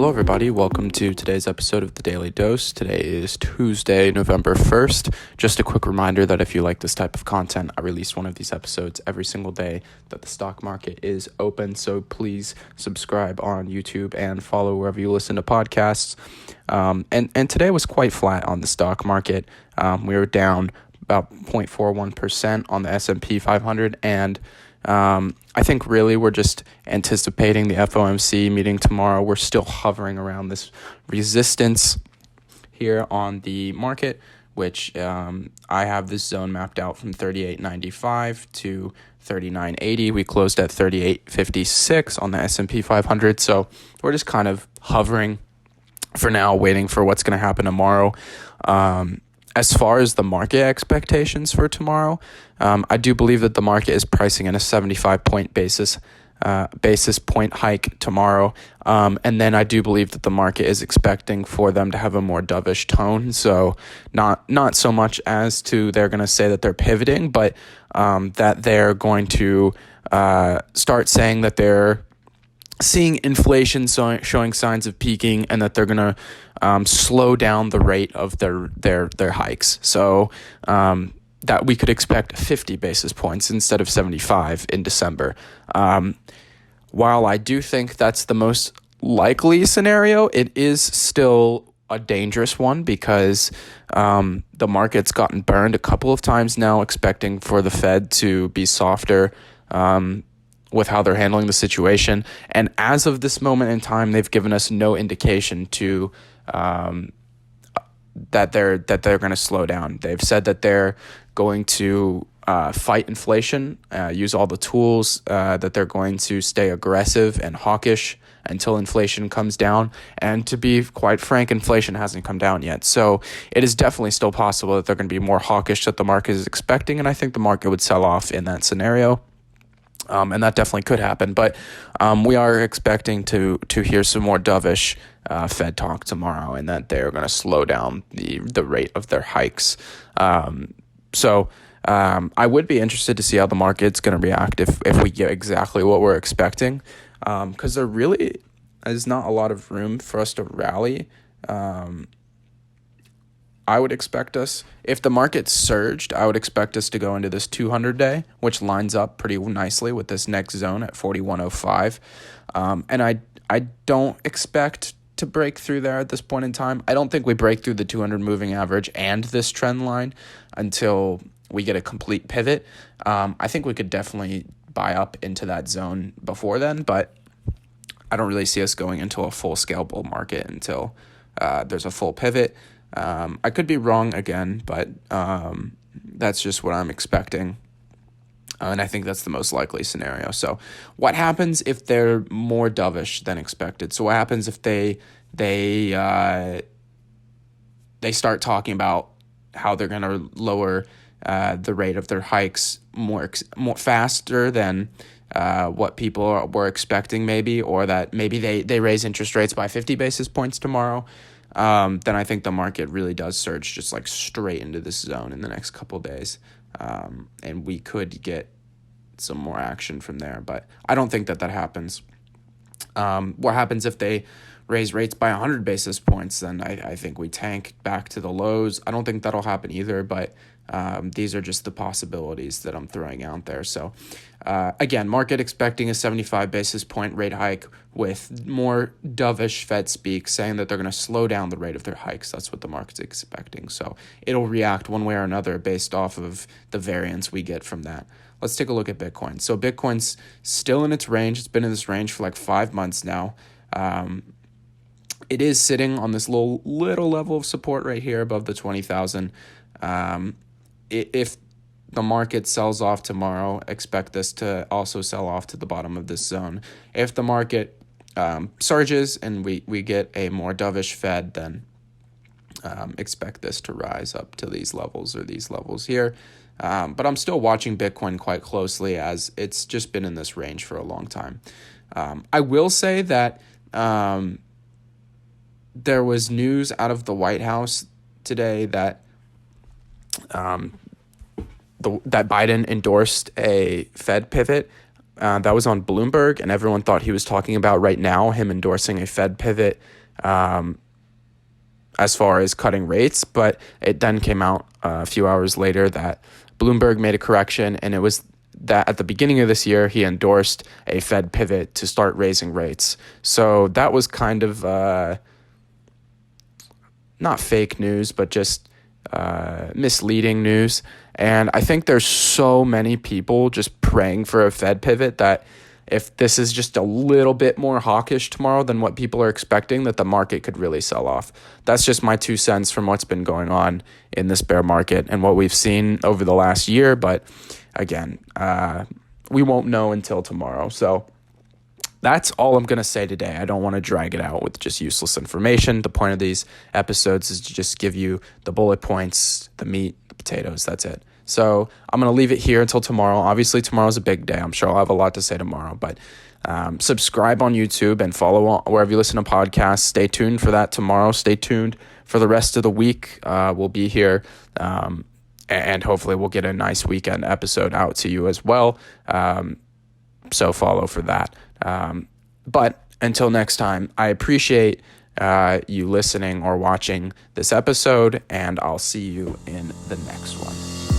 Hello, everybody. Welcome to today's episode of The Daily Dose. Today is Tuesday, November 1st. Just a quick reminder that if you like this type of content, I release one of these episodes every single day that the stock market is open. So please subscribe on YouTube and follow wherever you listen to podcasts. And today was quite flat on the stock market. We were down about 0.41% on the S&P 500, and I think really we're just anticipating the FOMC meeting tomorrow. We're still hovering around this resistance here on the market, which I have this zone mapped out from 38.95 to 39.80. We closed at 38.56 on the S&P 500. So we're just kind of hovering for now, waiting for what's going to happen tomorrow. As far as the market expectations for tomorrow, I do believe that the market is pricing in a 75-point basis point hike tomorrow. And then I do believe that the market is expecting for them to have a more dovish tone. So not so much as to they're going to say that they're pivoting, but that they're going to start saying that they're seeing inflation showing signs of peaking, and that they're going to slow down the rate of their hikes. So that we could expect 50 basis points instead of 75 in December. While I do think that's the most likely scenario, it is still a dangerous one because the market's gotten burned a couple of times now, expecting for the Fed to be softer with how they're handling the situation. And as of this moment in time, they've given us no indication to that they're going to slow down. They've said that they're going to fight inflation, use all the tools, that they're going to stay aggressive and hawkish until inflation comes down. And to be quite frank, inflation hasn't come down yet. So it is definitely still possible that they're going to be more hawkish than the market is expecting. And I think the market would sell off in that scenario. And that definitely could happen. But we are expecting to hear some more dovish Fed talk tomorrow, and that they're going to slow down the rate of their hikes. So I would be interested to see how the market's going to react if we get exactly what we're expecting, because there really is not a lot of room for us to rally. I would expect us, if the market surged, I would expect us to go into this 200-day, which lines up pretty nicely with this next zone at 41.05. And I don't expect to break through there at this point in time. I don't think we break through the 200 moving average and this trend line until we get a complete pivot. I think we could definitely buy up into that zone before then, but I don't really see us going into a full-scale bull market until there's a full pivot. I could be wrong again, but that's just what I'm expecting. And I think that's the most likely scenario. So what happens if they're more dovish than expected? So what happens if they start talking about how they're going to lower the rate of their hikes more faster than what people were expecting, maybe, or that maybe they raise interest rates by 50 basis points tomorrow? Then I think the market really does surge just like straight into this zone in the next couple of days. And we could get some more action from there, but I don't think that happens. What happens if they raise rates by 100 basis points? Then I think we tank back to the lows. I don't think that'll happen either, but these are just the possibilities that I'm throwing out there. So again, market expecting a 75 basis point rate hike with more dovish Fed speak saying that they're going to slow down the rate of their hikes. That's what the market's expecting. So it'll react one way or another based off of the variance we get from that. Let's take a look at Bitcoin. So Bitcoin's still in its range. It's been in this range for like 5 months now. It is sitting on this little level of support right here above the 20,000. If the market sells off tomorrow, expect this to also sell off to the bottom of this zone. If the market surges and we get a more dovish Fed, then expect this to rise up to these levels or these levels here. But I'm still watching Bitcoin quite closely as it's just been in this range for a long time. I will say that there was news out of the White House today that that Biden endorsed a Fed pivot. That was on Bloomberg, and everyone thought he was talking about right now him endorsing a Fed pivot as far as cutting rates. But it then came out a few hours later that Bloomberg made a correction, and it was that at the beginning of this year, he endorsed a Fed pivot to start raising rates. So that was kind of not fake news, but just misleading news. And I think there's so many people just praying for a Fed pivot that if this is just a little bit more hawkish tomorrow than what people are expecting, that the market could really sell off. That's just my 2 cents from what's been going on in this bear market and what we've seen over the last year. But again, we won't know until tomorrow. So that's all I'm going to say today. I don't want to drag it out with just useless information. The point of these episodes is to just give you the bullet points, the meat, the potatoes. That's it. So I'm going to leave it here until tomorrow. Obviously, tomorrow's a big day. I'm sure I'll have a lot to say tomorrow. But subscribe on YouTube and follow wherever you listen to podcasts. Stay tuned for that tomorrow. Stay tuned for the rest of the week. We'll be here. And hopefully we'll get a nice weekend episode out to you as well. So follow for that. But until next time, I appreciate you listening or watching this episode, and I'll see you in the next one.